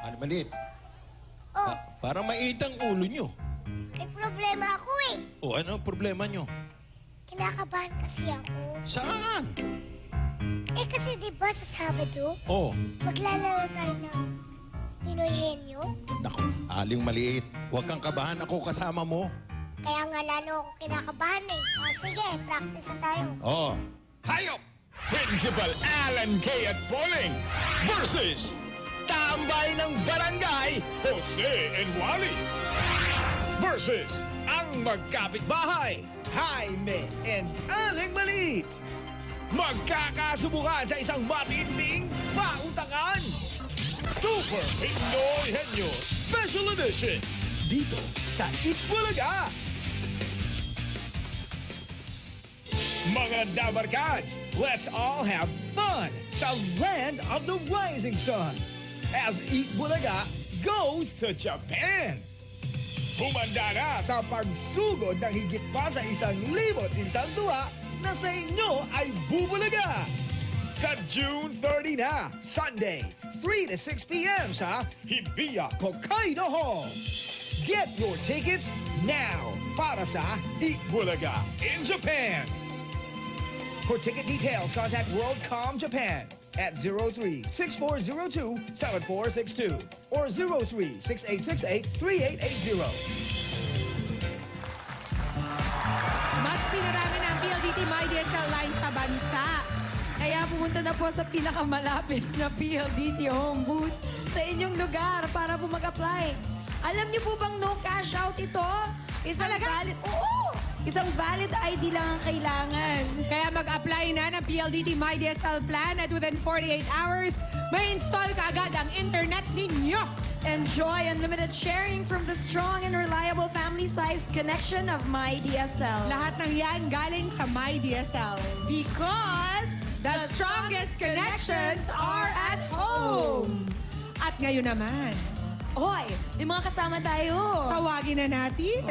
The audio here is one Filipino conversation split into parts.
Ano, maliit? Oh, Parang mainit ang ulo nyo. may problema ako eh. O, ano ang problema nyo? Kinakabahan kasi ako. Saan? Eh kasi di ba sa Sabado, Oh, maglalaro tayo ng Pinoy Henyo? naku, aling maliit. Huwag kang kabahan, ako kasama mo. Kaya nga lalo ako kinakabahan eh. O sige, practice na tayo. Oh, hayop! Principal Alan K. at Pauling versus Tambay ng Barangay, Jose and Wally versus ang magkapitbahay, Jaime and Aling Maliit. Magkakasubukan sa isang matinding pautakan. Super Pinoy Henyo Special Edition dito sa Itbulaga. Mga Dabarkads, let's all have fun sa land of the rising sun as Itbulaga goes to Japan. Humanda na sa pagsugod ng higit pa sa 1,100 tuwa na sa inyo ay bubulaga. Sa June 30 na, Sunday, 3 to 6 p.m. sa Hibiya Hokkaido Hall. Get your tickets now para sa Itbulaga in Japan. For ticket details, contact WorldCom Japan at 03-6402-7462 or 03-6868-3880. Mas pinarami ng PLDT MyDSL line sa bansa. Kaya pumunta na po sa pinakamalapit na PLDT home booth sa inyong lugar para po mag-apply. Alam niyo po bang no cash out ito? Isang valid... Oo! Isang valid ID lang ang kailangan. Kaya mag-apply na ng PLDT MyDSL plan at within 48 hours, may install ka agad ang internet ninyo. Enjoy unlimited sharing from the strong and reliable family-sized connection of MyDSL. Lahat ng yan galing sa MyDSL. Because The strongest connections are at home. At ngayon naman, Hoy, may mga kasama tayo. tawagin na natin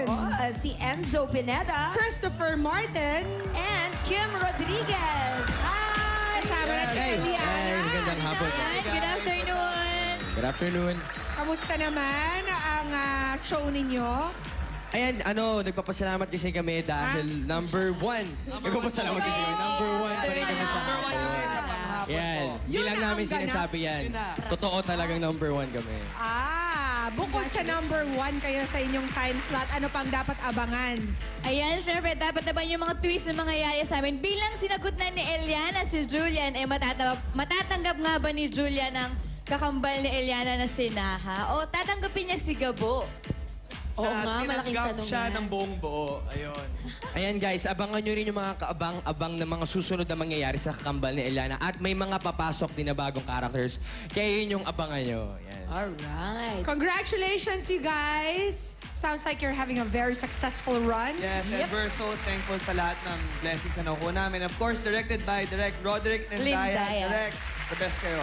Si Enzo Pineda Christopher Martin. and Kim Rodriguez. Hi! Kasama natin si Eliana. Magandang hapon. Good afternoon. Good afternoon. Kamusta naman ang show ninyo? Ayan, nagpapasalamat kasi kami dahil number one. Nagpapasalamat kasi kami. Number one pa rin kami sa hapon. Yan. Hindi Yun lang na namin ang ganap. sinasabi yan. Totoo talagang number one kami. Bukod sa number 1 kayo sa inyong time slot, ano pang dapat abangan? Ayan, syempre, dapat naman yung mga twist na mangyayari sa amin. Bilang sinagot na ni Eliana si Julian, matatanggap nga ba ni Julian ang kakambal ni Eliana na si Naha? O tatanggapin niya si Gabo? Oo nga, malaking tanong siya yan. ng buong buo. Ayun. Ayan guys, abangan nyo rin yung mga kaabang-abang na mga susunod na mangyayari sa kakambal ni Eliana. At may mga papasok din na bagong characters. Kaya yun yung abangan nyo. Yan. Alright. Congratulations, you guys! Sounds like you're having a very successful run. Yes, and we're so thankful sa lahat ng blessings na nakuha namin. Of course, directed by Direct Roderick and Lindaya. Daya. Direct, the best kayo.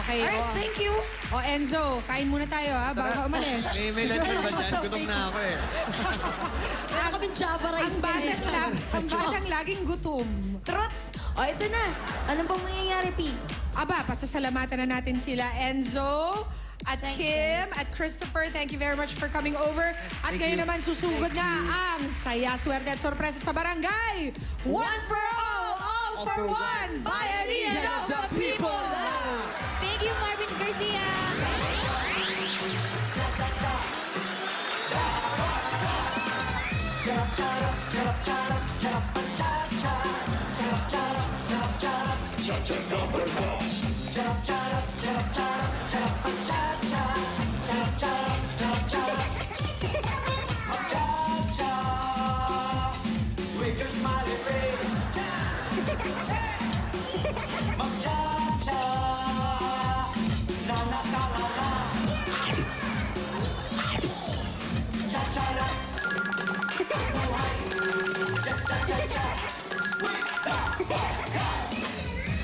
Okay, Alright, thank you. Enzo, kain muna tayo bago ka umalis. May lunch ba dyan? Gutom na ako eh. Wala kaming Java rice. Ang batang laging gutom. Trots. O, ito na. Ano pang mangyayari, P? Aba, pasasalamatan na natin sila Enzo at Thanks, Kim at Christopher. Thank you very much for coming over. At ngayon naman susugod na ang saya, swerte at sorpresa sa barangay. One for all for one. Bayanihan of the people. Thank you, Marvin Garcia!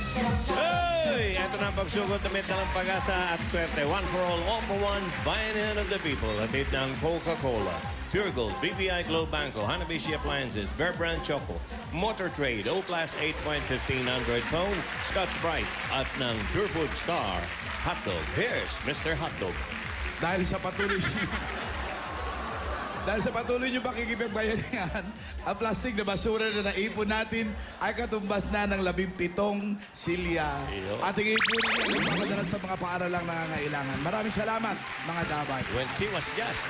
Hey! Ito na ang pagsugod na may dalang pag-asa at swerte. One for all for one, Bayanihan of the People. Hatid ng Coca-Cola, Pure Gold, BPI Globe Banco, Hanabishi Appliances, Bear Brand Choco, Motor Trade, O Plus 8.15 Android phone, Scotch Bright, at ng Pure Food Star. hotdog. Here's Mr. Hotdog. Dahil sa patuloy dahil sa patuloy niyo pakikipagbayanihan, ang plastic na basura na naipon natin ay katumbas na ng 17 silya. Iyo. Ating ipunin niya ang papadala sa mga paaralang nangangailangan. Maraming salamat, mga Dabar. When she was just.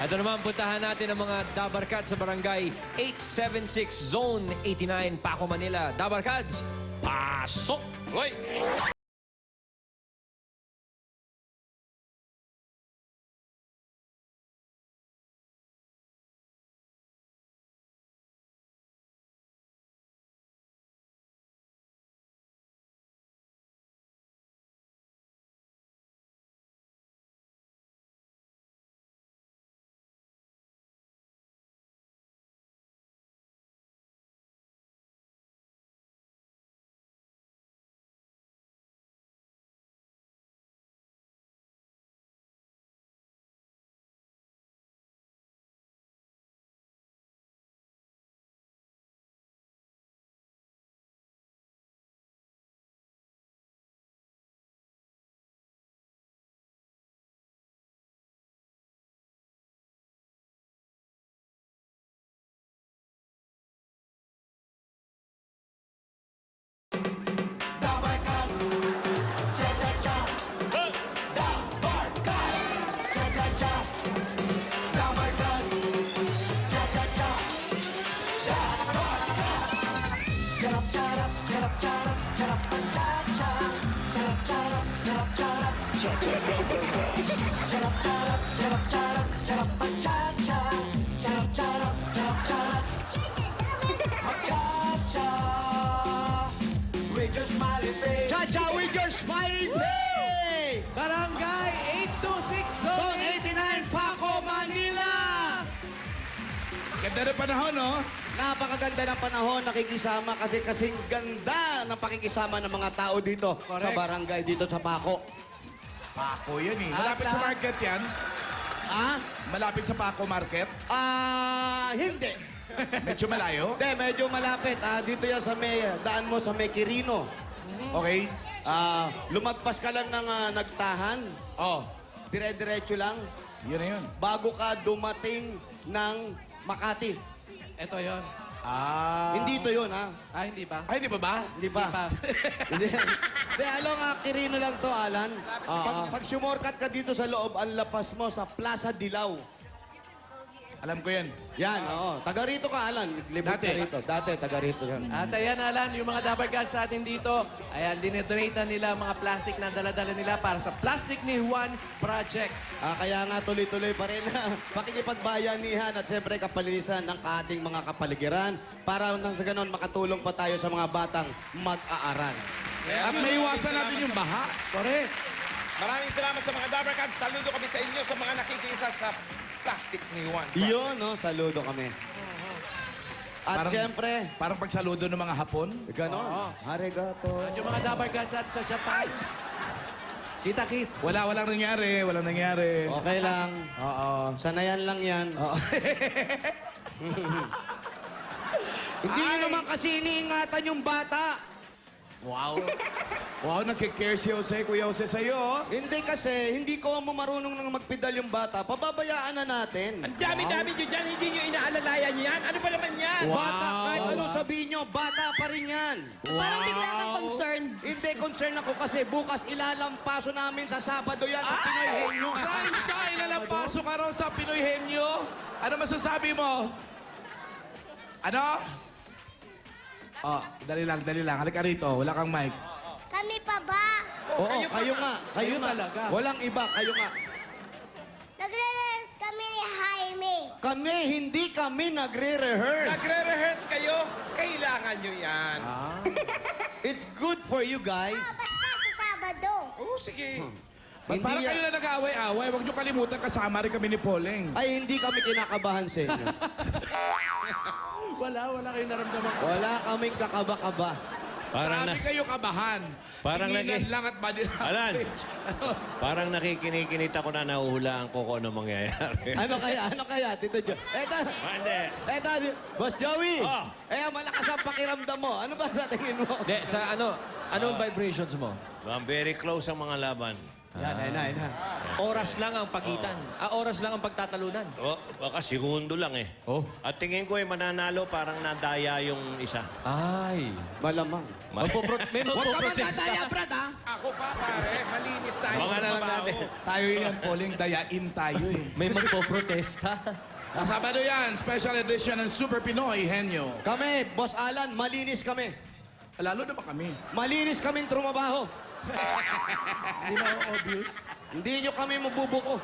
Ito naman, puntahan natin ang mga Dabarkads sa barangay 876 Zone 89, Paco, Manila. Dabarkads, pasok! Hoy! Cha-cha with your smiling face! Barangay 826 Zone 89, Paco, Manila! Ganda ng panahon, no? Napakaganda ng panahon, nakikisama kasi kasing ganda ng pakikisama ng mga tao dito sa Correct. barangay, dito sa Paco. Paco yan eh. Malapit sa market yan. Ah? Malapit sa Paco Market. Hindi. Medyo malayo. Hindi, medyo malapit. Dito yan sa may, daan mo sa may Quirino. Okay. Lumagpas ka lang ng nagtahan. Oh, Dire-diretso lang. yun na yun. Bago ka dumating ng Makati. Ito yon. Hindi ito yun, ha? Hindi ba? Ay, di ba ba? Hindi pa. Hindi. Hindi, alam nga, Quirino lang to, Alan. Pag sumorkat ka dito sa loob, ang lapas mo sa Plaza Dilaw. Alam ko yan. Yan, oo. Taga rito ka, Alan. Libot ka Dati. rito. Dati, taga rito yan. At ayan, Alan, yung mga Dabarkads sa atin dito, ayan, dinedonate na nila mga plastic na dala-dala nila para sa Plastic ni Juan Project. Kaya nga tuloy-tuloy pa rin na pakikipagbayanihan at siyempre kapalinisan ng ating mga kapaligiran para nang sa ganon makatulong pa tayo sa mga batang mag-aaral. At maiwasan natin yung baha. Correct. Maraming salamat sa mga Dabarkads. Saludo kami sa inyo sa mga nakikisa sa Plastic ni Juan. Iyon, no? Saludo kami. At siyempre, Parang pagsaludo ng mga Hapon. ganon. Arigato. At yung mga Dabarkads at sa Japan. Kita-kits. Walang nangyari. Walang nangyari. Okay lang. Oo. Sanayan lang yan. Oo. Hindi nyo naman kasi iniingatan yung bata. Wow. Wow, nagkikare si Jose, Kuya Jose sa'yo. Oh. Hindi kasi, hindi ko mo marunong nang magpedal yung bata. Pababayaan na natin. Ang dami-dami nyo dyan, hindi nyo inaalalayan yan. Ano ba naman yan? Bata, kahit anong sabihin nyo, bata pa rin yan. Parang bigla kang concerned. Hindi, concern ako kasi bukas ilalampaso namin sa Sabado yan sa Pinoy Henyo. Raisa, ilalampaso ka raw sa Pinoy Henyo. Ano masasabi mo? Ano? Oh, dali lang. Halika rito. Wala kang mic. Kami pa ba? Oo, kayo nga. Kayo nga. talaga. Walang iba, kayo nga. Nagre-rehearse kami ni Jaime. Kami, hindi kami nagre-rehearse. Nagre-rehearse kayo, kailangan nyo yan. It's good for you guys. Basta sa Sabado. Oo, sige. Ba't Hindi parang yan- kayo na nag-aaway-aaway? Huwag niyo kalimutan, kasama rin kami ni Poleng. Ay, hindi kami kinakabahan sa inyo. Wala kayong naramdaman. Wala kaming kakaba-kaba. Parang Sabi kayo kabahan. Parang Tinginan nagi- lang at body Alan, language. Ano? parang nakikinikinita ko na nahuhulaan ko kung ano mangyayari. Ano kaya, Tito Jo? Eto, Boss Joey. Oh. Malakas ang pakiramdam mo. Ano ba sa tingin mo? De, sa ano? Anong vibrations mo? I'm very close ang mga laban. Yan. Oras lang ang pagitan. Oras lang ang pagtatalunan. Baka segundo lang eh. Oh. At tingin ko mananalo parang nadaya yung isa. Ay. Malamang. May Huwag ka man magpoprotesta. tataya, Brad, ha? Ako pa, pare. Malinis tayo. Mga na lang mabaho. natin. Tayo yan, Pauling, dayain tayo eh. May magpoprotesta. Sabado yan, special edition ng Super Pinoy Henyo. Kami, Boss Alan, malinis kami. Lalo na ba kami? Malinis kaming trumabaho. Hindi na obvious. Hindi nyo kami mabubuko.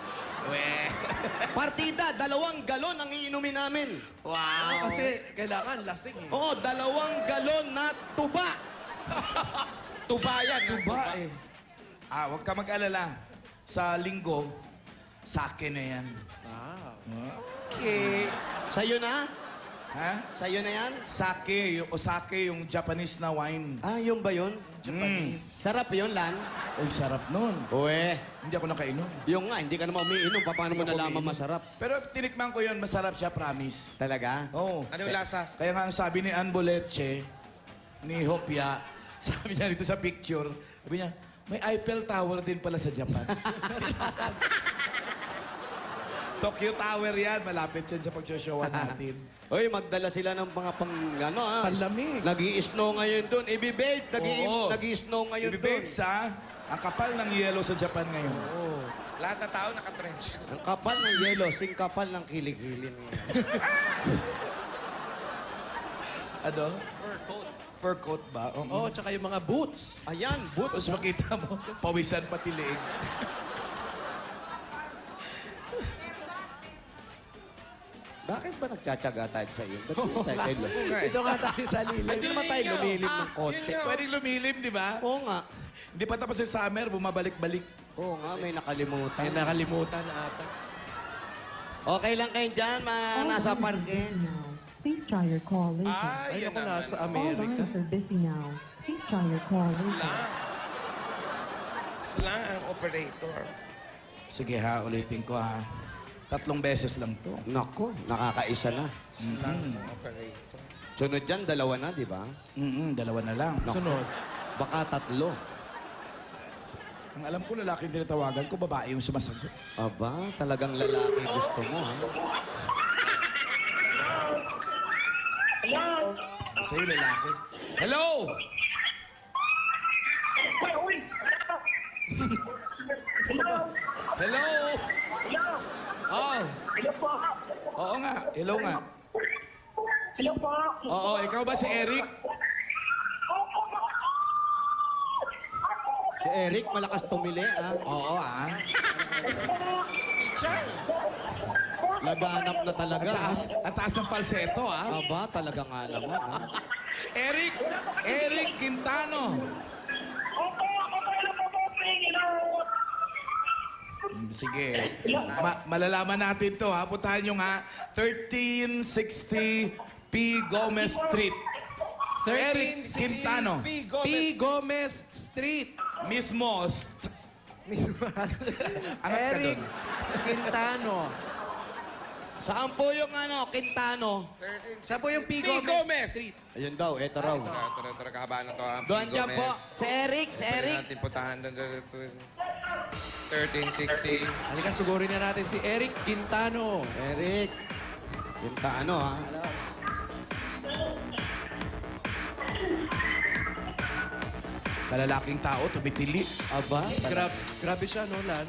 Partida, 2 galon ang iinumin namin. Wow. Kasi kailangan lasing eh. Oo, 2 galon na tuba. Tuba yan. Tuba eh. Huwag ka mag-alala. Sa linggo, sa akin na yan. Okay. Sa'yo na? Ha? Sa'yo na yan? Sake, yung Japanese na wine. Yun ba yun? Japanese. Sarap yun, Lan. Uy, sarap nun. Uwe. Hindi ako nakainom. Yung nga, hindi ka naman umiinom. Paano mo Hindi ako nalaman umiinom. masarap? Pero tinikman ko yun, masarap siya, promise. Talaga? Oo. Ano yung lasa? Kaya nga ang sabi ni Ann Boleche, ni Hopia, sabi niya dito sa picture, sabi niya, may Eiffel Tower din pala sa Japan. Tokyo Tower yan, malapit yan sa pagsoshowan natin. Uy, magdala sila ng mga Panlamig. Nag-i-snow ngayon doon. Ibi-babe, Oo. nag-i-snow ngayon doon. Ibibig sa, ang kapal ng yelo sa Japan ngayon. Lahat na tao nakatrench. Ang kapal ng yelo, sing kapal ng kilig-kilig. Ano? Fur coat. Fur coat ba? Oo, tsaka yung mga boots. Ayan, boots. Tapos makita mo, pawisan pati leeg. Bakit ba nagtsatsaga tayo sa iyo? Ba't hindi tayo Ito nga tayo sa lilim. Hindi naman tayo lumilim ng konti. Yun nga. Pwedeng lumilim, di ba? Oo nga. Hindi pa tapos yung summer, bumabalik-balik. Oo nga, may nakalimutan. May nakalimutan na ata. Okay lang kayo dyan, nasa parke. Please try your call later. Ay, Yan ako naman. nasa All Amerika. lines are busy now. Please try your call later. Slang. Slang ang operator. Sige ha, ulitin ko ha. 3 beses lang to. Nako, nakakaisa na. Slang ang operator. Sunod dyan, 2 na, di ba? 2 na lang. Sunod. Baka 3. Ang alam ko, lalaki yung tinatawagan ko, babae yung sumasagot. Aba, talagang lalaki gusto mo, ha? Sa'yo, lalaki. Hello! Hello! Oh. Oo nga. Hello nga. Hello po. Oo, ikaw ba si Eric? Si Eric, malakas tumili, ha? Oo, ah. Ichay. Laganap na talaga, ha? Ang taas ng falsetto, ah. Aba, talaga nga naman, ha? Eric Quintano. Sige. Malalaman natin to, ha? Puntahan nyo nga. 1360 P. Gomez Street. Eric Quintano. P. Gomez Street. Mismo. Angat ka Eric doon. Quintano. Saan po yung Quintano? Saan po yung P. P. Gomez Gomez. Street? Ayun daw, eto raw. Tara, kahabaan na to. Doon dyan po. Si Eric, Pwede natin puntahan doon. 1360. Halika, sugurin na natin si Eric Quintano. Eric. Quintano, ha? Kalalaking tao, tumitili. Aba, Grabe siya, no, Lan?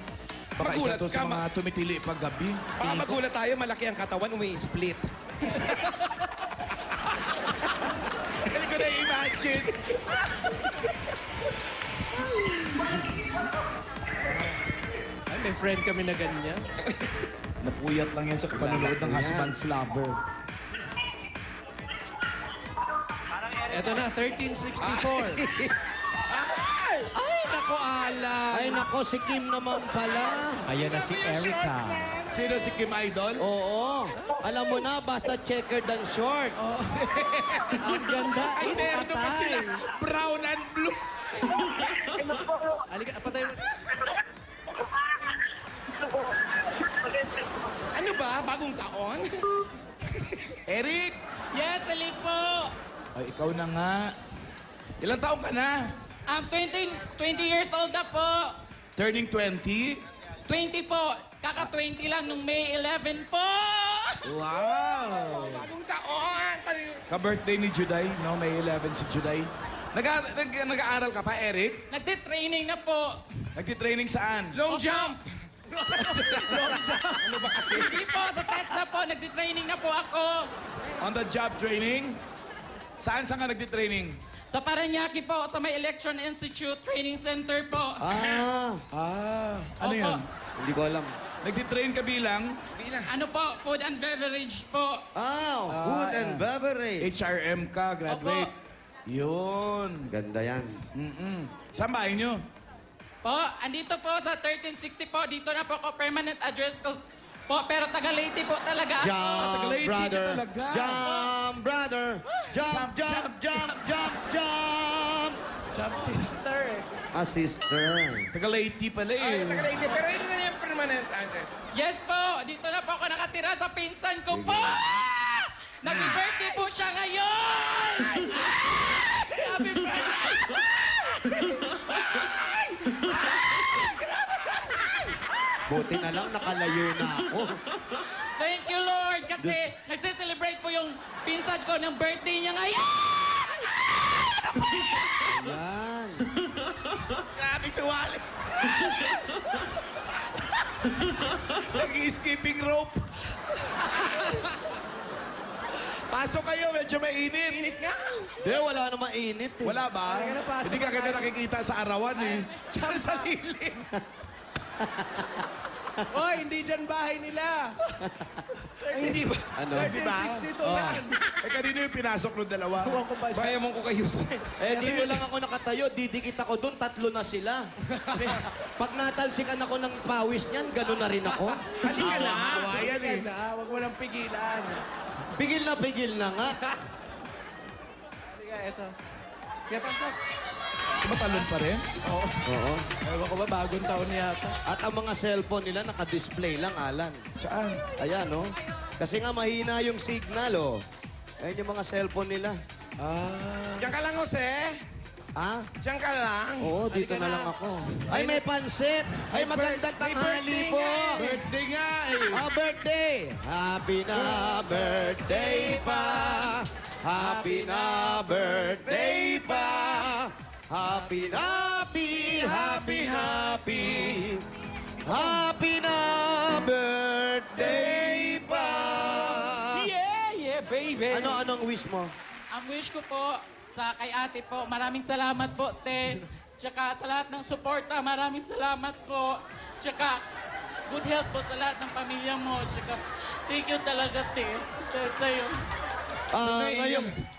Baka isa Magulat to sa ka, mga tumitili paggabi. Baka magulat tayo, malaki ang katawan, umi-split. Hindi ko na-imagine. Ay, may friend kami na ganyan. Napuyat lang yan sa panonood ng husband's lover. Eto na, 1364. Ay, nako, pala. Ay, nako, si Kim naman pala. Ayan na si Erica. Sino si Kim Idol? Oo. Alam mo na, basta checkered and short. Ang ganda. Ay, meron na pa sila. Brown and blue. Halika, patay mo. Ano ba? Bagong taon? Eric! Yes, Alin po. Ay, ikaw na nga. Ilang taong ka na? 20 years old na po. Turning 20? 20 po. Kaka-20 lang nung May 11 po. Wow! Bagong taon! Ka-birthday ni Juday, no? May 11 si Juday. Nag-aaral ka pa, Eric? Nagtitraining na po. Nagtitraining saan? Long jump! Ano ba kasi? Hindi po, sa TEDSA po. Nagtitraining na po ako. On the job training? Saan ka nagtitraining? Sa Paranaque po, sa may Election Institute Training Center po. Ano Opo. yun? Hindi ko alam. Nagtitrain ka bilang? Ano po, food and beverage po. Food and beverage. HRM ka, graduate. Yun. Ganda yan. Saan bahay nyo? Po, andito po sa 1360 po. Dito na po ako permanent address ko po. Pero taga Leyte po talaga ako. Jump, Leyte brother. ka talaga. Jump, brother. Jump, jump, jump, jump, jump. Jump sister. Sister. Taga Leyte pala Ay, eh. Tagalite. Pero yun na yung permanent address. Yes po, dito na po ako nakatira sa pinsan ko po. Nag-birthday po siya ngayon. Happy birthday. Buti na lang nakalayo na ako. Thank you, Lord, kasi nagse-celebrate po yung pinsan ko ng birthday niya ngayon. Yan. Grabe si Wally. Nag-skipping rope. Pasok kayo, medyo mainit. Init nga. Di, wala namang init eh. Wala ba? Hindi ka ganda nakikita sa arawan eh. Sa sarili. Oy, hindi dyan bahay nila. Ay, hindi ba? Ano? Di ba? 1362 Oh. yan. Kanino yung pinasok ng dalawa? Baya mo ko kayo. Dito lang ako nakatayo, didikit ako doon, 3 na sila. Pag natalsikan ako ng pawis niyan, gano'n na rin ako. Halika na. Yan eh. Huwag mo nang pigilan. Pigil na nga. Halika, eto. Sige, pansap. Matalon pa rin? Oo. Ewan ko ba, bagong taon yata. At ang mga cellphone nila naka-display lang, Alan. Saan? Ayan, no? Kasi nga mahina yung signal, oh. Ayan yung mga cellphone nila. Diyan ka lang, Jose. Diyan ka lang. Oo, dito na lang ako. Ay, may pansit! Ay, magandang tanghali po! Birthday nga eh. Birthday! Happy na birthday pa! Happy na birthday pa! Happy na, happy, happy, happy! Happy na birthday pa! Yeah, baby. Anong wish mo? Ang wish ko po sa kay ate po, maraming salamat po, te. Tsaka sa lahat ng suporta, maraming salamat po. Tsaka good health po sa lahat ng pamilya mo. Tsaka thank you talaga, te. Dahil sa'yo.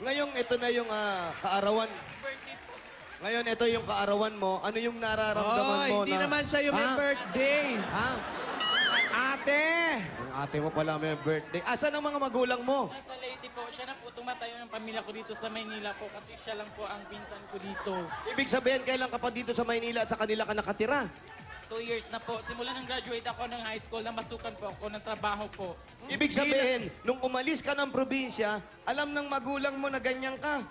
Ngayong ito na yung kaarawan. Birthday po. Ngayon, ito yung kaarawan mo. Ano yung nararamdaman mo Hindi na... naman sa'yo may Ha? birthday. Ha? Ate! Ang ate mo pala may birthday. Asan ang mga magulang mo? Nasa Leyte po. Siya na po tumatayo ng pamilya ko dito sa Maynila po kasi siya lang po ang pinsan ko dito. Ibig sabihin, kailan ka pa dito sa Maynila at sa kanila ka nakatira? 2 years na po. Simula nang graduate ako ng high school, namasukan po ako ng trabaho po. Ibig sabihin, nung umalis ka ng probinsya, alam ng magulang mo na ganyan ka.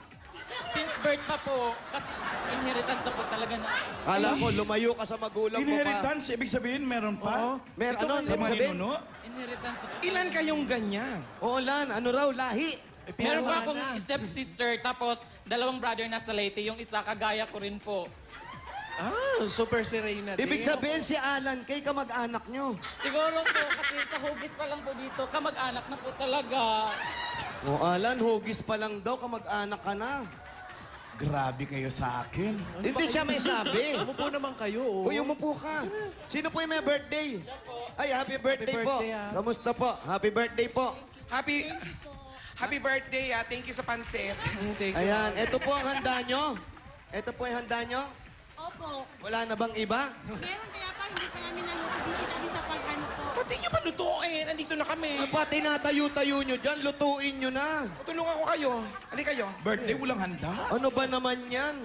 Since birth pa po, kasi inheritance na po talaga na. Kala ko, lumayo ka sa magulang mo pa. Inheritance, ibig sabihin meron pa? Meron, ano? Sa Ibig mga sabihin? ninuno? Inheritance na po. Ilan kayong ganyan? Oo, Lan. Ano raw? Lahi. Meron po akong step-sister, tapos 2 brother na sa Leyte. Yung isa, kagaya ko rin po. Super si Reyna. Ibig sabihin, si Alan, kay kamag-anak nyo. Siguro po, kasi sa hugis pa lang po dito, kamag-anak na po talaga. O, Alan, hugis pa lang daw, kamag-anak ka na. Grabe kayo sa akin. Hindi siya may sabi. Umupo naman kayo. Uy, umupo ka. Sino po yung may birthday? Ay, happy birthday, po. birthday, ah. Kamusta po? Happy birthday po. Happy birthday, Thank you sa pansit. Thank you. Ayan, ito po ang handa nyo. Ito po yung handa nyo. Opo. Wala na bang iba? Meron kaya pa, hindi pa namin naluto. Busy kami sa pag-ano po. Pati nyo pa lutuin. Andito na kami. Ba't tinatayo-tayo nyo dyan? Lutuin nyo na. Tulungan ko kayo. Ano kayo? Birthday, walang handa. Ano ba naman yan?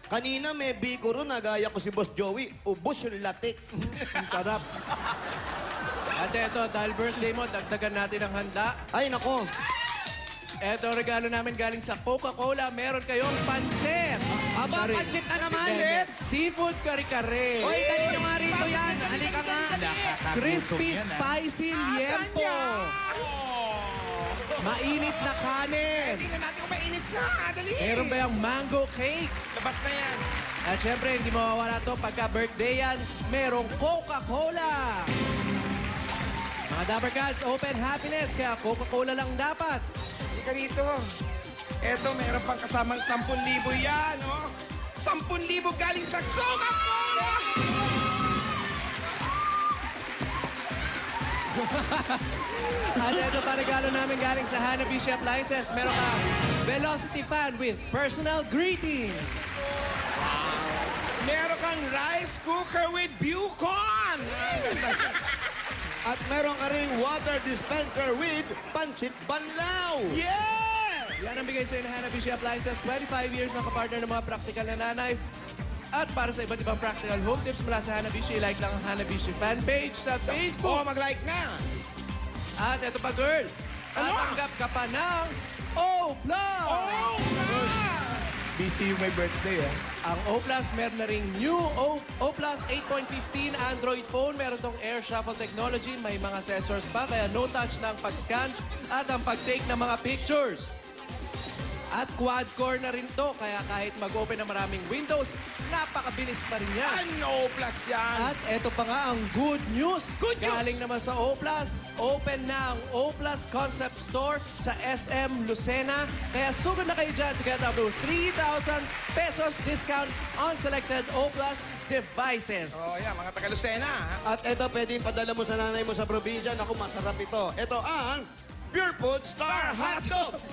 Kanina may biko ron, nagaya ko si Boss Joey. Ubos yung latik. Ang sarap. At eto, dahil birthday mo, dagdagan natin ang handa. Ay, nako. Eto, regalo namin galing sa Coca-Cola. Meron kayong pansit. Aba, Kari- pansit na naman. Seafood kare-kare. Hoy, dali nyo nga rito yan. Halika nga. Crispy spicy liempo. Mainit na kanin. Tingnan natin kung mainit ka. Dali. Meron ba yung mango cake? Labas na yan. At syempre, hindi mawawala to pagka birthday yan, merong Coca-Cola. Mga Dapper Cats, open happiness, kaya Coca-Cola lang dapat. Hindi ka dito. Eto, meron pang kasamang 10,000 yan, oh. 10,000 galing sa Coca-Cola! At ito pa regalo namin galing sa Hanabishi Appliances. Meron ka Velocity Fan with personal greeting. Meron kang rice cooker with Bucon! At meron ka ring water dispenser with Pansit Banlaw. Yeah! Yan ang bigay sa'yo ng Hanabishi Appliances. 25 years na kapartner ng mga practical na nanay. At para sa iba't ibang practical home tips mula sa Hanabishi, like lang ang Hanabishi fan page sa Facebook. Oh, mag-like na! At ito pa, girl. Tatanggap ka pa ng O+. Oh, Busy yung may birthday, Ang O+, meron na ring new O+ 8.15 Android phone. Meron tong Air Shuffle technology. May mga sensors pa, kaya no touch ng pag-scan at ang pag-take ng mga pictures. At quad-core na rin to, kaya kahit mag-open ng maraming windows, napakabilis pa rin yan. Ano plus yan? At eto pa nga ang good news. Good news! Galing naman sa O+, open na ang O+ Concept Store sa SM Lucena. Kaya sugod na kayo dyan to get up to 3,000 pesos discount on selected O+ devices. Oh, yeah, mga taga-Lucena. At ito, pwede padala mo sa nanay mo sa probinsya. Naku, masarap ito. Ito ang Pure Food Star Hotdog.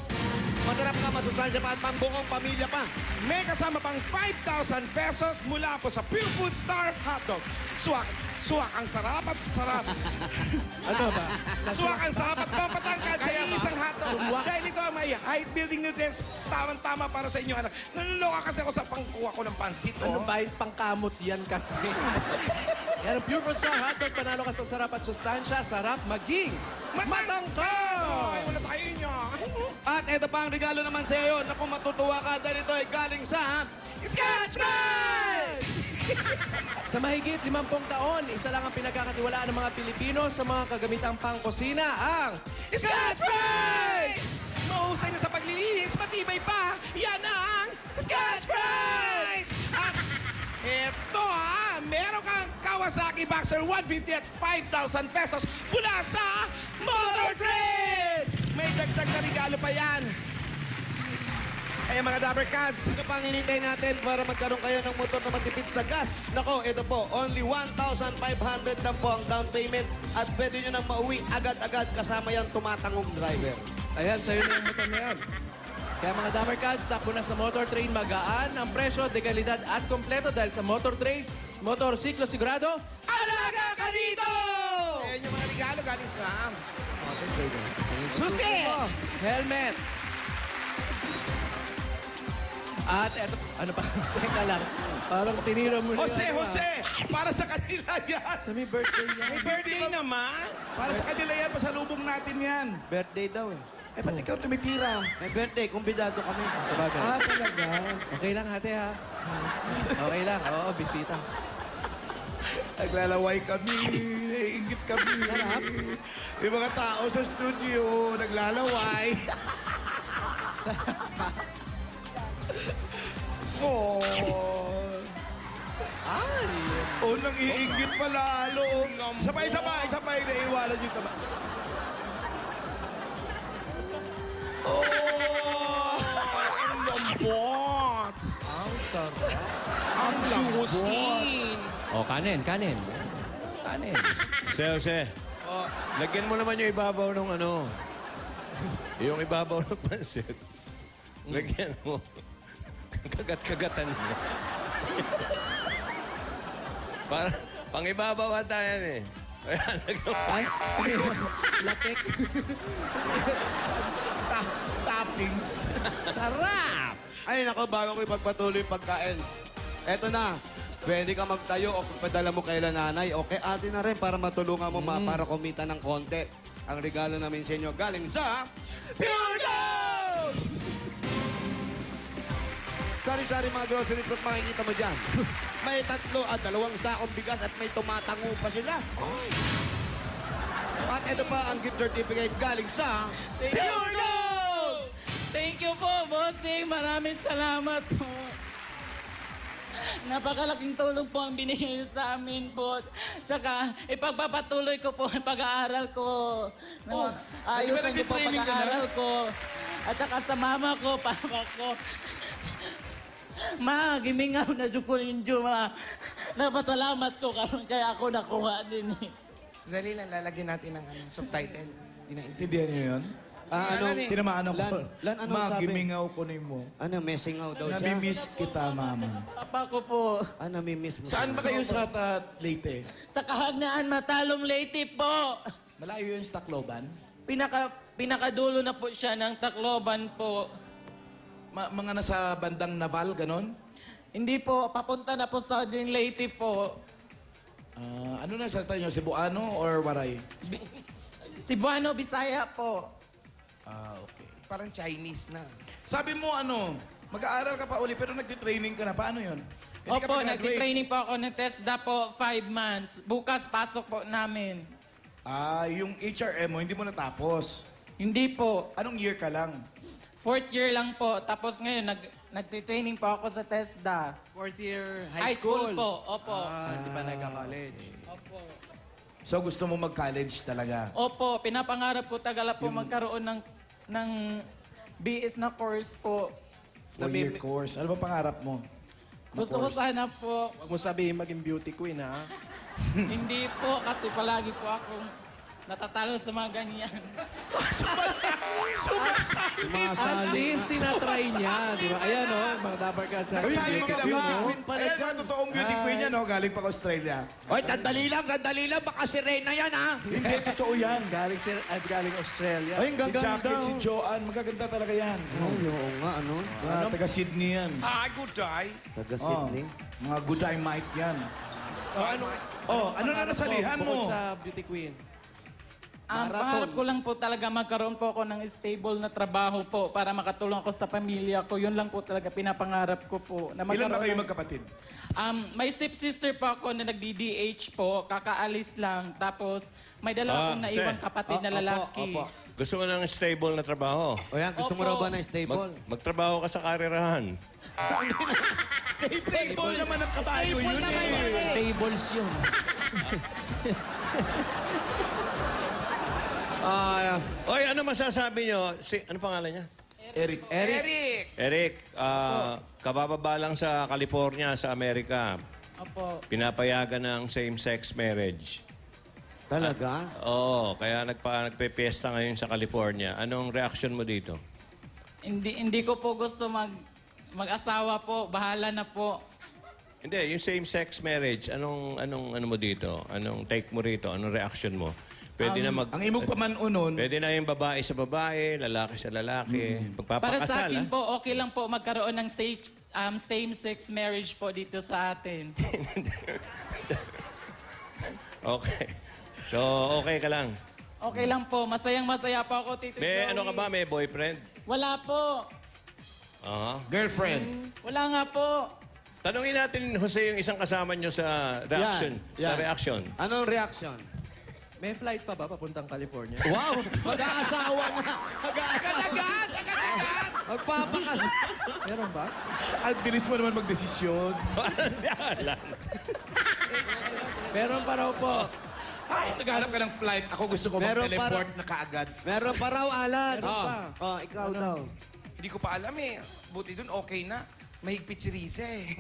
Masarap ka, masustansya pa at pambuong pamilya pa. May kasama pang 5,000 pesos mula po sa Pure Food Star Hotdog. Suwak ang sarap at sarap. Ano ba? Suwak ang sarap at papatangkad sa isang hotdog. Dahil ito ang may height building nutrients, tamang-tama para sa inyong anak. Nanuloka kasi ako sa pangkuha ko ng pansit. Ano ba yung pangkamot yan kasi? Yan ang Pure Food Star Hotdog. Panalo ka sa sarap at sustansya. Sarap maging matangkad! Ay, wala tayo niya. At ito pa ang regalo naman sa iyo. Naku, matutuwa ka dahil ito ay galing sa Scotch-Brite! Sa mahigit 50 taon, isa lang ang pinagkakatiwalaan ng mga Pilipino sa mga kagamitang pangkusina, ang Scotch-Brite! Mahusay na sa paglilinis, matibay pa. Yan ang Scotch-Brite! At eto meron kang Kawasaki Boxer 150 at 5,000 pesos mula sa Motor Trade! May dagdag na regalo pa yan. Ay, mga Dapper Cats. Ano pang hinintay natin para magkaroon kayo ng motor na matipid sa gas? Nako, ito po, only 1,500 lang po ang down payment at pwede nyo nang mauwi agad-agad kasama yung tumatangong driver. Ayan, sa'yo na yung motor na yan. Kaya mga Dapper Cats, takbo na sa Motor Trade. Magaan ang presyo, dekalidad at kompleto dahil sa Motor Trade, motorsiklo sigurado, alaga ka dito! Ayan yung mga regalo galing sa Susi! Helmet. At eto, ano pa? Teka lang. Parang tinira mo na Jose, yan, Jose! Para sa kanila yan! Sa may birthday yan. May birthday naman! Para sa kanila yan, pasalubong natin yan. Birthday daw eh. Eh, ba't ikaw tumitira? May birthday, kumbidado kami. Sa bagay. Talaga? Okay lang, ate, ha? Okay lang. Oo, bisita. Naglalaway kami, naiingit kami. May mga tao sa studio, naglalaway. Oh. Ay! Oh, nang iingit pa lalo. Sabay, naiwalan yung taba. Oh! Ang lambot! Ang sarap. Ang juicy! O, kanin. Kanin. Jose, lagyan mo naman yung ibabaw ng ano. Yung ibabaw ng pansit. Lagyan mo. Kagat-kagatan mo. Pangibabaw ata yan eh. Ayan, Ay, latik. Toppings. Sarap! Ay, nako, bago ko ipagpatuloy yung pagkain. Eto na. Pwede ka magtayo o padala mo kay nanay o kay ate na rin para matulungan mo para kumita ng konti. Ang regalo namin sa inyo galing sa Pure Gold! Sari-sari mga groceries kung makikita mo dyan. May 3 at 2 sakong bigas at may tumatango pa sila. Ay. At ito pa ang gift certificate galing sa Pure Gold! Thank you po, bossing. Maraming salamat po. Napakalaking tulong po ang binigay niyo sa amin po. Tsaka, ipagpapatuloy ko po ang pag-aaral ko. Ayusan ko po ang pag-aaral ko. At saka sa mama ko, papa ko. Ma, gimingaw na ko yung Juma. Napasalamat ko karon kaya ako nakuha din eh. Dali lang, lalagyan natin ng subtitle. Hindi na Intindihan niyo yun? Tinamaan ako. Anong Ma, sabi? gimingaw ko ni mo. Ano, messingaw daw siya? Namimiss kita, mama. Papa ko po. Namimiss mo. Saan ba kayo sa Leyte? Sa Kahagnaan, Matalong Leyte po. Malayo yung Tacloban? Pinakadulo na po siya ng Tacloban po. Mga nasa bandang Naval, ganon? Hindi po, papunta na po sa din Leyte po. Ano na salita nyo? Cebuano or Waray? Cebuano, Bisaya po. Okay. Parang Chinese na. Sabi mo mag-aaral ka pa uli pero nagtitraining ka na. Paano yun? Hindi ka Opo, pa graduate. nagtitraining po ako ng TESDA po 5 months. Bukas pasok po namin. Yung HRM mo, hindi mo natapos. Hindi po. Anong year ka lang? 4th year lang po. Tapos ngayon, nagtitraining po ako sa TESDA. 4th year High school po. Opo. Hindi pa nagka-college. Opo. So gusto mo mag-college talaga? Opo, pinapangarap ko tagala po magkaroon ng BS na course po. 4-year course. Ano ba pangarap mo? Gusto ko sana po, Huwag mo sabihin maging beauty queen, ha? hindi po kasi palagi po akong natatalo sa mga ganyan. At least tinatry niya, di ba? Ayan, mga Dabar Cats sa Nagsali ka na ba? pala Ayan, mga totoong beauty queen yan, galing pa Australia. Oy, tandali lang. Baka si Reyna yan, ha? Hindi, totoo yan. Galing Australia. Ay, ang Si gaganda. Jacqueline, si Joanne, magaganda talaga yan. Oo nga, ano? Taga Sydney yan. Good day. Taga Oh, Sydney. mga good time Mike yan. Ano na nasalihan Bukod mo? sa beauty queen. Ang pangarap ko lang po talaga magkaroon po ako ng stable na trabaho po para makatulong ako sa pamilya ko. Yun lang po talaga pinapangarap ko po. Na Ilan ba kayo ng- magkapatid? may stepsister po ako na nag-DDH po, kakaalis lang. Tapos may dalawa akong naiwang kapatid na lalaki. Gusto mo ng stable na trabaho? O yan, gusto mo raw ba ng stable? Magtrabaho ka sa karirahan. Stable naman ang kabayo yun eh. Stables yun. Oy, ano masasabi nyo? Ano pangalan niya? Eric. Eric, kabababa lang sa California, sa Amerika. Opo. Pinapayagan ng same-sex marriage. Talaga? Oo, kaya nagpe-fiesta ngayon sa California. Anong reaction mo dito? Hindi ko po gusto mag-asawa po. Bahala na po. Hindi, yung same-sex marriage, anong ano mo dito? Anong take mo rito? Anong reaction mo? Pwede na Ang imong pamanunon, Pwede na yung babae sa babae, lalaki sa lalaki. Para Magpapakasal, sa akin po, okay lang po magkaroon ng same-sex marriage po dito sa atin. Okay. So, okay ka lang. Okay lang po. Masayang-masaya po ako, Tito May Joey. ano ka ba? May boyfriend? Wala po. girlfriend. Wala nga po. Tanungin natin, Jose, yung isang kasama nyo sa reaction. Sa reaction. Anong reaction? May flight pa ba papuntang California? Wow! Mag-aasawa na! Mag-aasawa! Magpapakas! Meron ba? At bilis mo naman magdesisyon. Meron pa raw po. Ay, naghanap ka ng flight. Ako gusto ko Meron mag-teleport na kaagad. Meron pa raw, Alan. Meron pa. Oh, ikaw daw. Hindi ko pa alam eh. Buti dun, okay na. Mahigpit si Riza eh.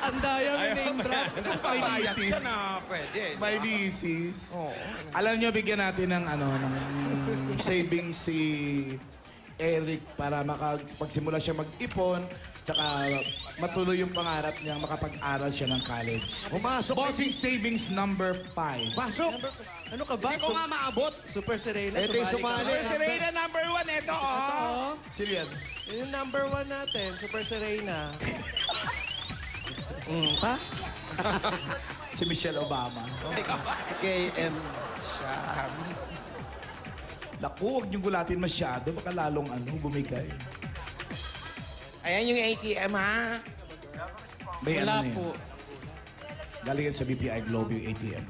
Ang daya may name drop. Papayag siya na pwede. My nieces. Alam niyo, bigyan natin ng savings si Eric para pagsimula siya mag-ipon Tsaka matuloy yung pangarap niya makapag-aral siya ng college. Pumasok. Bossing Savings number 5. Pasok! Ano ka ba? Hindi ko nga maabot. Super Serena, Ito yung sumali ka. sumali. Super Serena number 1. Ito, oh. Sino yan? Yun yung number 1 natin, Super Serena. Pa? Si Michelle Obama. KM. Siya, miss. Naku, huwag niyong gulatin masyado. Baka lalong bumigay. Ayan yung ATM, ha? May Wala ano na yan. po. Galing yan sa BPI Globe yung ATM.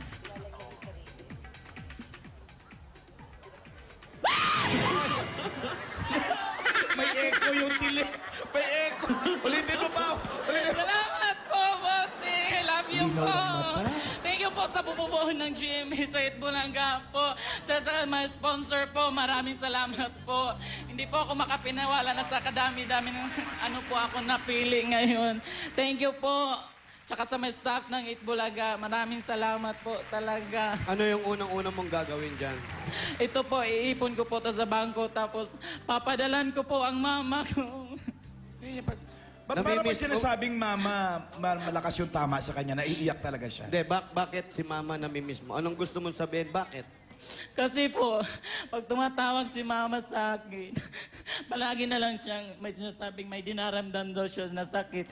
May echo yung tili. May echo. Ulitin mo pa. Ulitin mo. Salamat po, bossing. I love you Linaw po. ng mata. Thank you po sa bumubuo ng GMA sa Itbulaga po. Sa mga sponsor po, maraming salamat po. Hindi po ako makapinawala na sa kadami-dami ng ano po ako napili ngayon. Thank you po. Tsaka sa mga staff ng Itbulaga, maraming salamat po talaga. Ano yung unang-unang mong gagawin dyan? Ito po, iipon ko po to sa bangko tapos papadalan ko po ang mama ko. Ba't parang may sinasabing mama, malakas yung tama sa kanya, naiiyak talaga siya? Hindi, bakit si mama namimiss mo? Anong gusto mong sabihin? Bakit? Kasi po, pag tumatawag si mama sa akin, palagi na lang siyang may sinasabing may dinaramdam daw siya na sakit.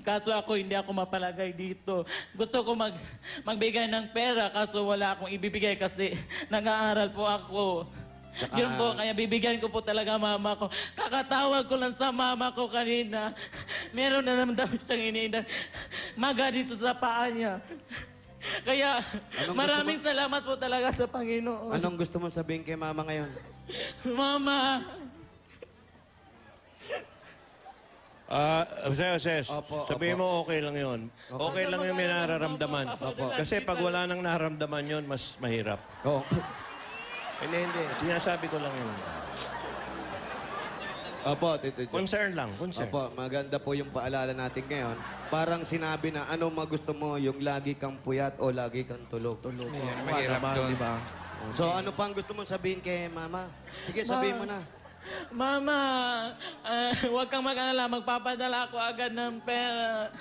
Kaso ako, hindi ako mapalagay dito. Gusto ko magbigay ng pera, kaso wala akong ibibigay kasi nag-aaral po ako. Yun po, kaya bibigyan ko po talaga mama ko. Kakatawag ko lang sa mama ko kanina. Meron na naman siyang iniinda. Maga dito sa paa niya. Kaya maraming salamat po talaga sa Panginoon. Anong gusto mong sabihin kay mama ngayon? Mama, Jose, Opo, sabihin opo. mo okay lang yun. Okay lang yung may nararamdaman. Kasi pag wala nang nararamdaman yun, mas mahirap. Oo. Hindi. Sinasabi ko lang yun. Opo, Tito Joe. Concern lang, concern. Opo, maganda po yung paalala natin ngayon. Parang sinabi na, ano magusto mo, yung lagi kang puyat o lagi kang tulog? Tulog. Mahirap doon. Diba? So ano pang gusto mong sabihin kay mama? Sige, sabihin mo na. Mama, huwag kang mag-alala. Magpapadala ako agad ng pera.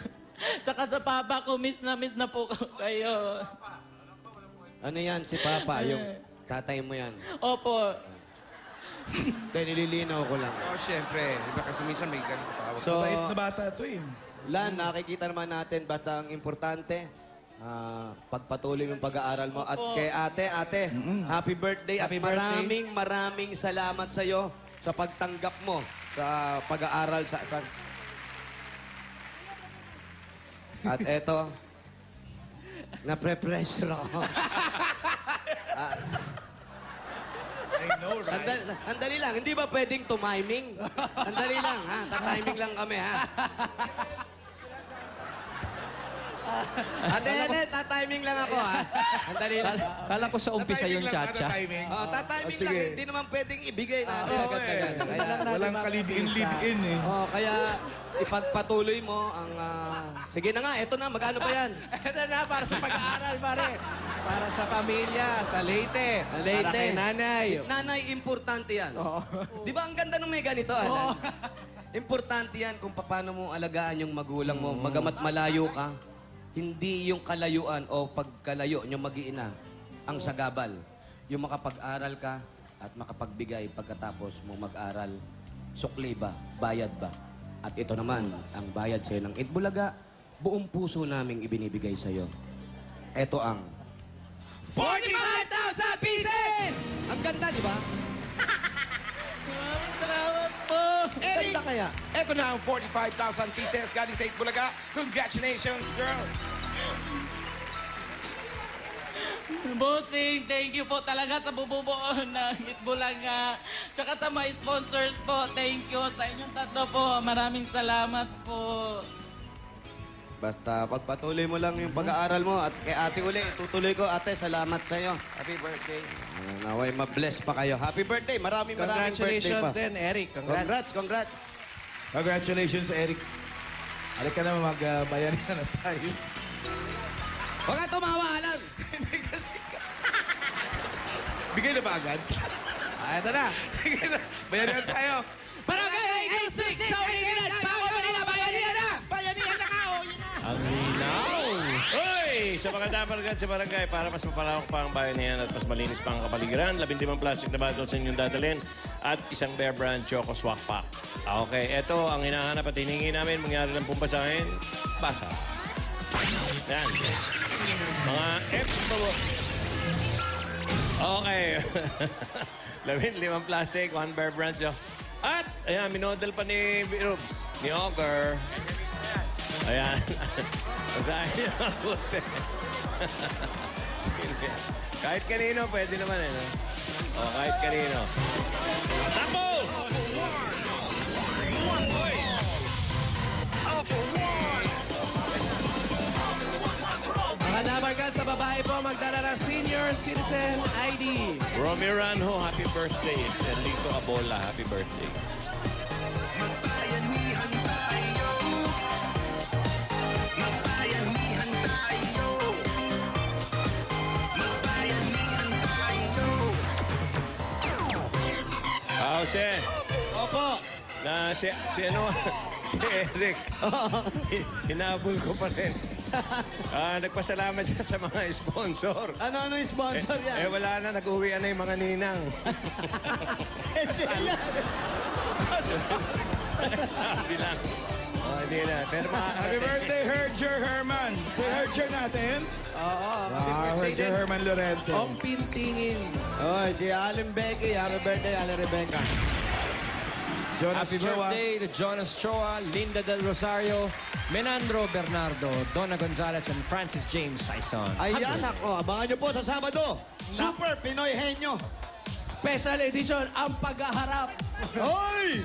Saka sa papa ko, miss na po kayo. Ano yan, si Papa, yung tatay mo yan? Opo. Dahil nililinaw ko lang. Oh, syempre. Diba kasi minsan may ganun tawag. So, Mabait na bata ito eh. Lan, nakikita naman natin basta ang importante, pagpatuloy yung pag-aaral mo. At kay ate, happy birthday. Happy at maraming salamat sa iyo sa pagtanggap mo sa pag-aaral sa... At eto, napre-pressure ako. I know, right? Andali lang, hindi ba pwedeng tumiming? Andali lang, ha? Ka-timing lang kami, ha? Ate, tatiming lang ako, ha? Andali lang. Kala ko sa umpisa yung chacha. Tatiming sige. lang, hindi naman pwedeng ibigay natin Oo agad-agad. eh. Walang kalidiin-lidiin eh. Kaya ipagpatuloy mo ang... Sige na nga, eto na, magkano pa yan? Ito na, para sa pag-aaral, pare. Para sa pamilya, sa Leyte. Para kay nanay. Nanay, importante yan. Di ba ang ganda nung may ganito, Alan? Importante yan kung paano mo alagaan yung magulang mo. Magamat malayo ka, hindi yung kalayuan o pagkalayo nyo mag-iina ang sagabal. Yung makapag-aral ka at makapagbigay pagkatapos mo mag-aral, sukli ba? Bayad ba? At ito naman, ang bayad sa'yo ng Itbulaga, buong puso naming ibinibigay sa'yo. Ito ang 45,000 pieces! Ang ganda, di ba? Salamat po. Eric, Ganda kaya? eto na ang 45,000 pieces galing sa Itbulaga. Congratulations, girl! Bossing, thank you po talaga sa bububuo ng Itbulaga. Tsaka sa mga sponsors po, thank you. Sa inyong tatlo po, maraming salamat po. Basta pagpatuloy mo lang yung pag-aaral mo at kay ate uli, tutuloy ko. Ate, salamat sa'yo. Happy birthday. Naway, ma-bless pa kayo. Happy birthday. Maraming birthday Congratulations pa. din, Eric. Congrats. Congrats. Congratulations, Eric. Halika na, magbayani na tayo. Huwag ka tumawa, Alan. Hindi kasi... Bigay na ba agad? Ito na. Bigay na. Bayaran tayo. Barangay 826 sa Uliginan, Paco, Manila, Bayan sa mga dabarkad sa barangay para mas mapalawak pa ang bayanihan at mas malinis pa ang kapaligiran. 15 plastic na bottle sa inyong dadalhin at isang Bear Brand Choco Swak Pack. Okay, eto ang hinahanap at hiningi namin. Mangyari lang pong basahin. Basa. Yan. Mga Okay. 15 plastic, 1 Bear Brand Choco. At, ayan, minodel pa ni Rubes, ni Ogre. Ayan. Basahin niyo ang buti. Kahit kanino, pwede naman eh. No? O, kahit kanino. Tapos! Mga dabarkad sa babae po, magdala ng senior citizen ID. Romy Ranjo, happy birthday. And Lito Abola, happy birthday. Jose. Opo. Na si ano? Si Eric. Hinabol ko pa rin. Nagpasalamat siya sa mga sponsor. Ano yung sponsor yan? Wala na. Nag-uwian na yung mga ninang. Sabi lang. Hindi na. Pero Happy birthday, Herger Herman. Si Herger natin. Oo, happy birthday Herger din. Herman Lorente. Om Pintingin. Oy, si Aling Becky. Happy birthday, Aling Rebecca. Jonas Happy Choa. birthday to Jonas Choa, Linda Del Rosario, Menandro Bernardo, Donna Gonzalez, and Francis James Saison. Ayan ako. Abangan nyo po sa Sabado. Super Pinoy Henyo. Special edition, ang paghaharap. Hoy!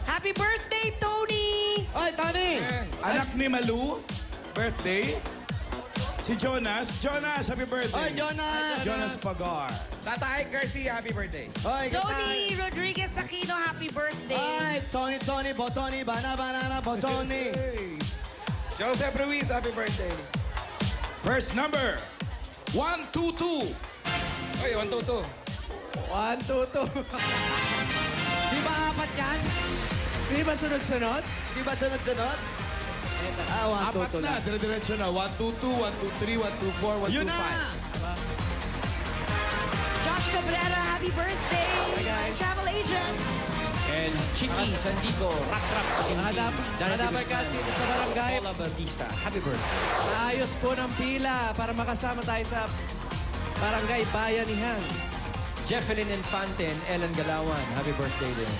Happy birthday, Tony! Ay, Tony! Anak ni Malu, birthday. Si Jonas. Jonas, happy birthday. Ay, Jonas! Jonas Pagar. Tatay Garcia, happy birthday. Hoy, Tony Rodriguez Aquino, happy birthday! Ay, Tony, Botoni, Banana, Botoni. Joseph Ruiz, happy birthday. First number, 122. Oy, 122. 1, 2, 2. Di ba apat yan? Sino ba sunod-sunod? Di ba sunod-sunod? Ah, 1, 2, Apat 2 na, lang. dire-diretso na. 122, 123, 124, 125. Yun na! Josh Cabrera, happy birthday! Hi, guys. Travel agent. And Chicky Sandico, Rak, Mga dabarkad sa barangay. Paula Bautista, happy birthday. Ayos po ng pila para makasama tayo sa barangay Bayanihan. Jeffelyn Infante and Ellen Galawan, happy birthday din.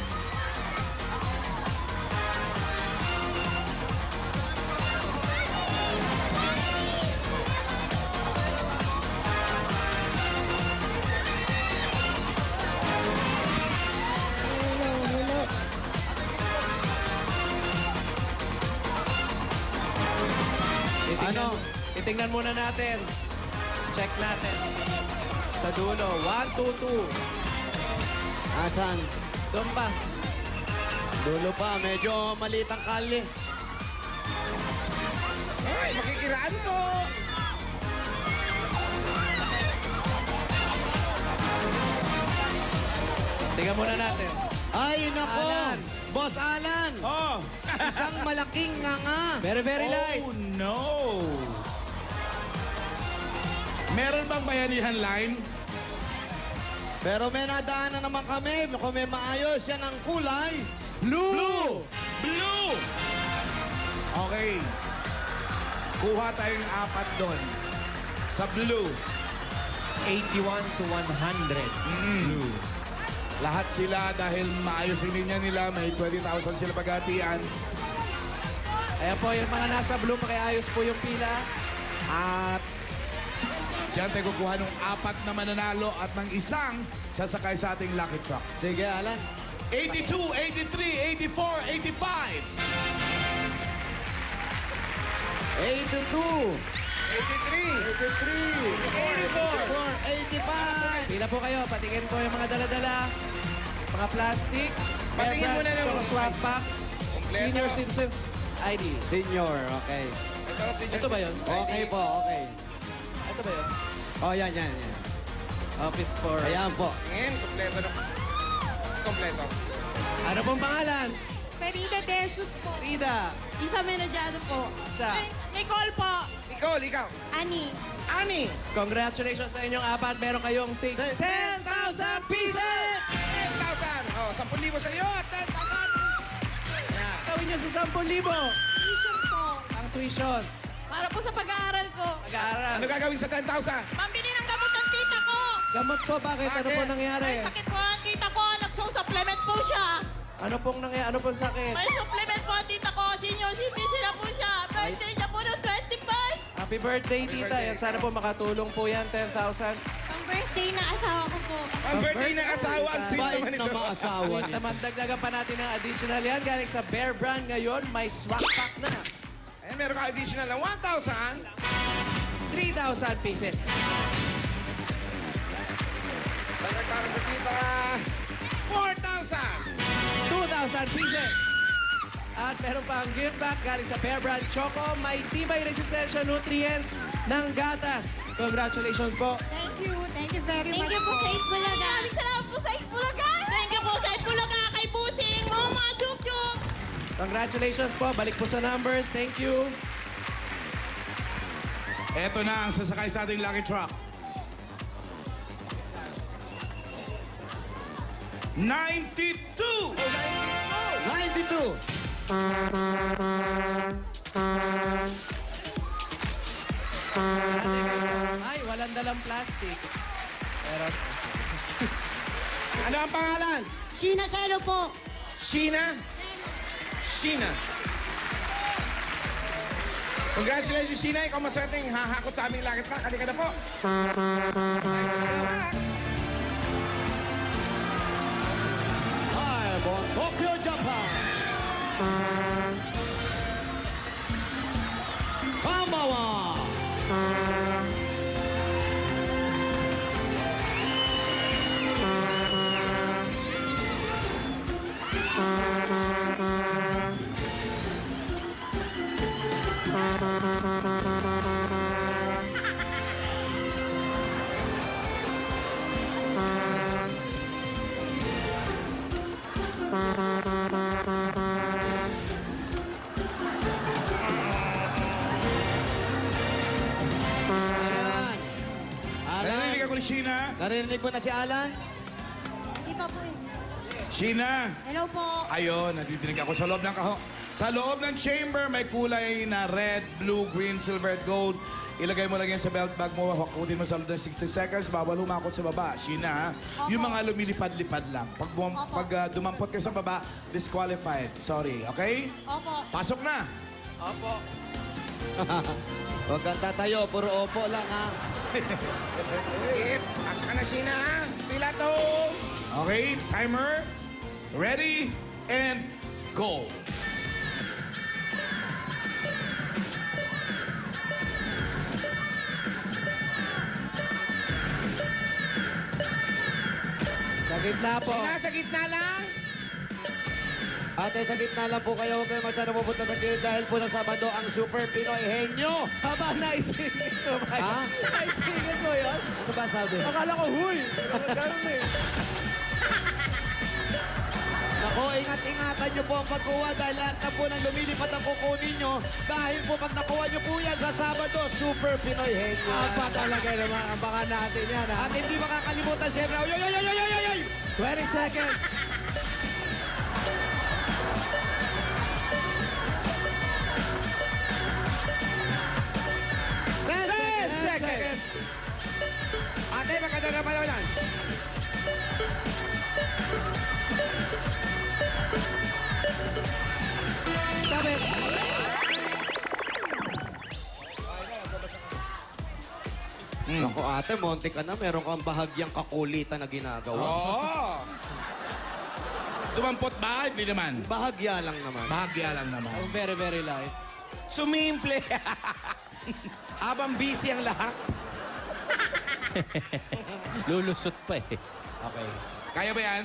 Titingnan muna natin. Check natin. Sa dulo. 1, 2, 2. Asan? Doon pa. Dulo pa. Medyo maliit ang kalye. Ay, makikiraan po. Tingnan muna natin. Ay, nako! Alan. Boss Alan! Oh! Isang malaking nganga. Very, very light. Oh, no! Meron bang bayanihan line? Pero may nadaanan naman kami. Kung may maayos, yan ang kulay. Blue! Blue! Okay. Kuha tayong apat doon. Sa blue. 81 to 100. Blue. Lahat sila dahil maayos yung linya nila. May 20,000 sila paghatian. Ayan po, yung mga nasa blue, pakiayos po yung pila. At diyan tayo kukuha ng apat na mananalo at ng isang sasakay sa ating lucky truck. Sige, Alan. 82, 83, 84, 85. 82. 83. 83. 84. 85. Pila po kayo, patingin po yung mga dala-dala. Mga plastic. Patingin muna ng Choco Swap Pack. Kompleto. Senior Citizens ID. Senior, okay. Ito ba yun? Okay po, okay. Ito ba yun? Oh, yan. Office for... Ayan po. Ngayon, kompleto na. Kompleto. Ano pong pangalan? Farida De Jesus po. Rida. Isa Menadiano po. Isa. Nicole po. Nicole, ikaw. Ani. Ani. Congratulations sa inyong apat. Meron kayong tig 10,000 pieces! 10,000. Oh, 10,000 sa iyo at 10,000. Yan. Gawin nyo sa 10,000. Tuition po. Ang tuition. Para po sa pag-aaral ko. Pag-aaral. Ano gagawin sa 10,000? Pambili ng gamot ng tita ko. Gamot po, bakit? Ano po nangyari? Sakit po ang tita ko. Nagsusupplement po siya. Ano pong nangyari? Ano pong sakit? May supplement po ang tita ko. Senior citizen na po siya. Birthday niya po ng 25. Happy birthday, tita. Yan, sana po makatulong po yan, 10,000. Ang birthday ng asawa ko po. Ang birthday ng asawa. Ang sweet Bait naman ito. na mga asawa Sweet niya. naman, dagdagan pa natin ng additional yan. Galing sa Bear Brand ngayon, may swag pack na. Ayan, meron ka additional na 1,000. 3,000 pieces. Dagdag para sa tita. 4,000. 2,000 pieces. At meron pa ang gift back galing sa Bear Brand Choco. May tibay resistensya nutrients ng gatas. Congratulations po. Thank you. Thank you very much. Thank you po sa Itbulaga. Maraming salamat po sa Itbulaga. Thank you po sa Itbulaga. Kay Busing. Mga chup-chup. Congratulations po. Balik po sa numbers. Thank you. Eto na ang sasakay sa ating lucky truck. 92! 92! Ay, walang dalang plastic. Pero, Ano ang pangalan? Sheena Shelo po. Sheena? Sheena. Congratulations, Sheena. Ikaw maswerteng hahakot sa aming lakit pa. Halika na po. Tayo sa lakit. Hi, from Tokyo, Japan. Kamawa. Ayan. Narinig Alan, ako ni Sheena. narinig mo na si Alan? Hindi pa po eh. Sheena. Hello po. Ayun, nadidinig ako sa loob ng Sa loob ng chamber, may kulay na red, blue, green, silver, at gold. Ilagay mo lang yan sa belt bag mo, hakutin mo sa loob ng 60 seconds, bawal humakot sa baba. Sheena, Opo. yung mga lumilipad-lipad lang. Pag dumampot ka sa baba, disqualified. Sorry, okay? Opo. Pasok na! opo. Huwag kang tatayo, puro opo lang ha. Sige, pasok ka na, Sheena. Ha? Pila to. Okay, timer, ready, and go. Sa gitna po. Sheena, sa gitna lang. Ate, sa gitna lang po kayo. Huwag kayo masyado pupunta sa gilid dahil po ng Sabado ang Super Pinoy Henyo. Haba, naisingit mo ba? Ha? Naisingit mo yun? Ano ba sabi? Akala ko, huy! Ganun eh. Ako, ingat-ingatan nyo po ang pagkuha dahil lahat na po ng lumilipat ang kukunin nyo. Dahil po pag nakuha nyo po yan sa Sabado, Super Pinoy Henyo. Apa talaga naman. Abangan natin yan, ha? At hindi makakalimutan, siyempre. Oy, oy, oy, oy, oy, oy, oy! 20 seconds. Seconds. Ate, magkadala pa naman yan. Stop it. Naku ate, monte ka na. Meron kang bahagyang kakulitan na ginagawa. Oo. Dumampot ba? Hindi naman. Bahagya lang naman. Bahagya lang naman. Oh, very, very light. Sumimple. Habang busy ang lahat. Lulusot pa eh. Okay. Kaya ba yan?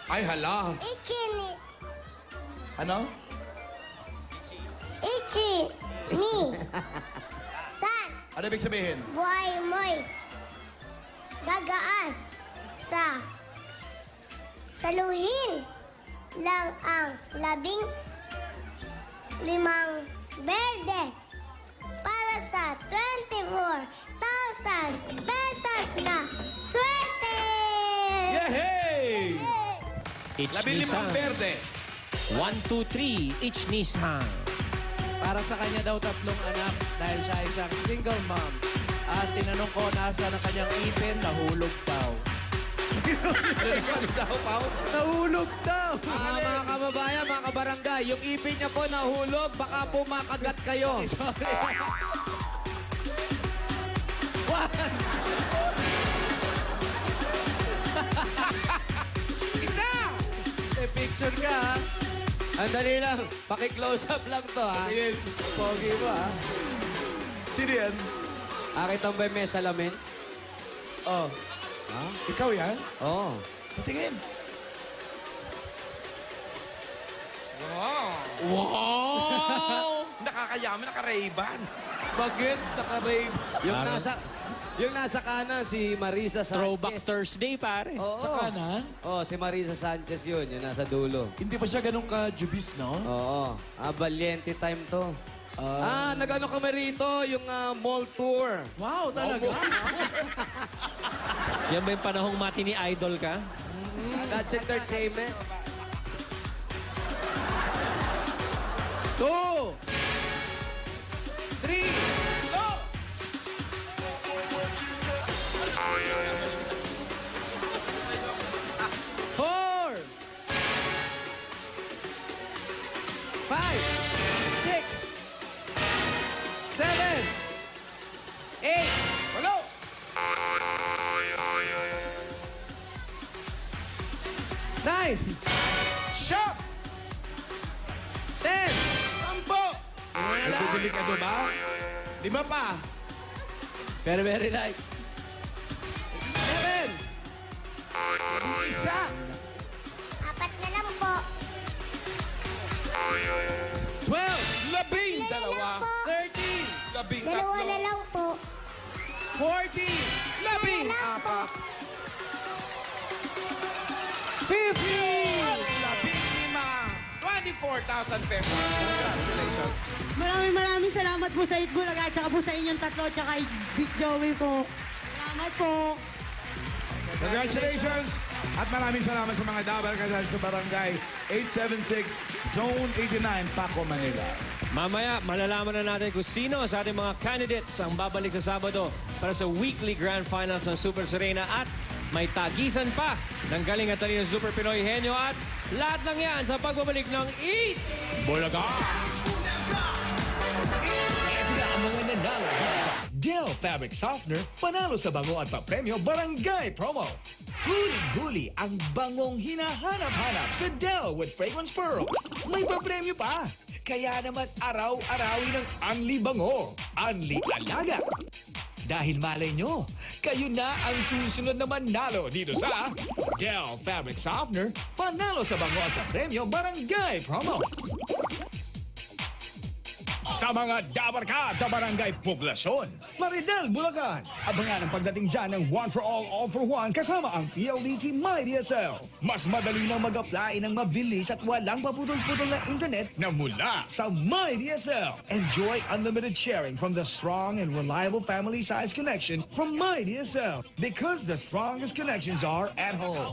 Ay, hala. Ichi Ano? ni. San Ano ibig sabihin? buhay mo'y gagaan sa saluhin lang ang 15 Verde para sa 24,000 pesos na swerte! Yehey! Each 15 Nissan. Verde. 1, 2, 3. Each Nissan. Para sa kanya daw 3 anak dahil siya ay isang single mom. At tinanong ko nasa ang kanyang ipin, nahulog daw. Nahulog daw! Mga kababayan, mga kabarangay, yung ipin niya po nahulog, baka po makagat kayo. Isa! May picture ka, ha? Andali lang, paki-close up lang to, ha? Tingin. Pogi mo, ha? Sino yan? Akit ang ba may salamin? Oh. Ha? Ikaw yan? Oo. Patingin. Wow! Wow! Nakakayaman, naka-Ray-Ban. Bagets, naka-rave. Yung nasa kanan, si Marisa Sanchez. Throwback Thursday, pare. Oo. Sa kanan? Oo, si Marisa Sanchez yun, yung nasa dulo. Hindi pa siya ganun ka-jubis, no? Oo. Valiente time to. Nag-ano kami rito, yung mall tour. Wow, talaga? Yan ba yung panahong mati ni Idol ka? That's entertainment. 2, 3, go! 4, 5, 6, 7, 8, Hello! 9, Shop! 10, Sampo! Nagbidelikado ba? 5 pa. very, very light. 11, Isa! 4 na lang po. 12, 12! Dalawa! 13, 13! Dalawa na lang po. 14, 14! 15, 24,000 pesos. Congratulations. Maraming salamat po sa Itbulaga at saka po sa inyong tatlo at saka Big Joey po. Salamat po. Congratulations! At maraming salamat sa mga dabar kasal sa Barangay 876, Zone 89, Paco, Manila. Mamaya, malalaman na natin kung sino sa ating mga candidates ang babalik sa Sabado para sa weekly grand finals ng Super Serena at may tagisan pa ng galing at talino Super Pinoy Henyo at lahat ng yan sa pagbabalik ng Eat Bulaga! Ito na ang mga nanalo Dell Fabric Softener, panalo sa bango at papremyo Barangay Promo. Huling-huli ang bangong hinahanap-hanap sa Dell with Fragrance Pearl. May papremyo pa. Kaya naman araw-arawin ng Anli Bango, Anli Alaga. Dahil malay nyo, kayo na ang susunod na manalo dito sa Dell Fabric Softener, panalo sa bango at papremyo Barangay Promo. Sa mga dabarkad sa Barangay Poblasyon, Maridel, Bulacan. Abangan ang pagdating dyan ng One for All for One kasama ang PLDT MyDSL. Mas madali nang mag-apply ng mabilis at walang paputol-putol na internet na mula sa MyDSL. Enjoy unlimited sharing from the strong and reliable family size connection from MyDSL. Because the strongest connections are at home.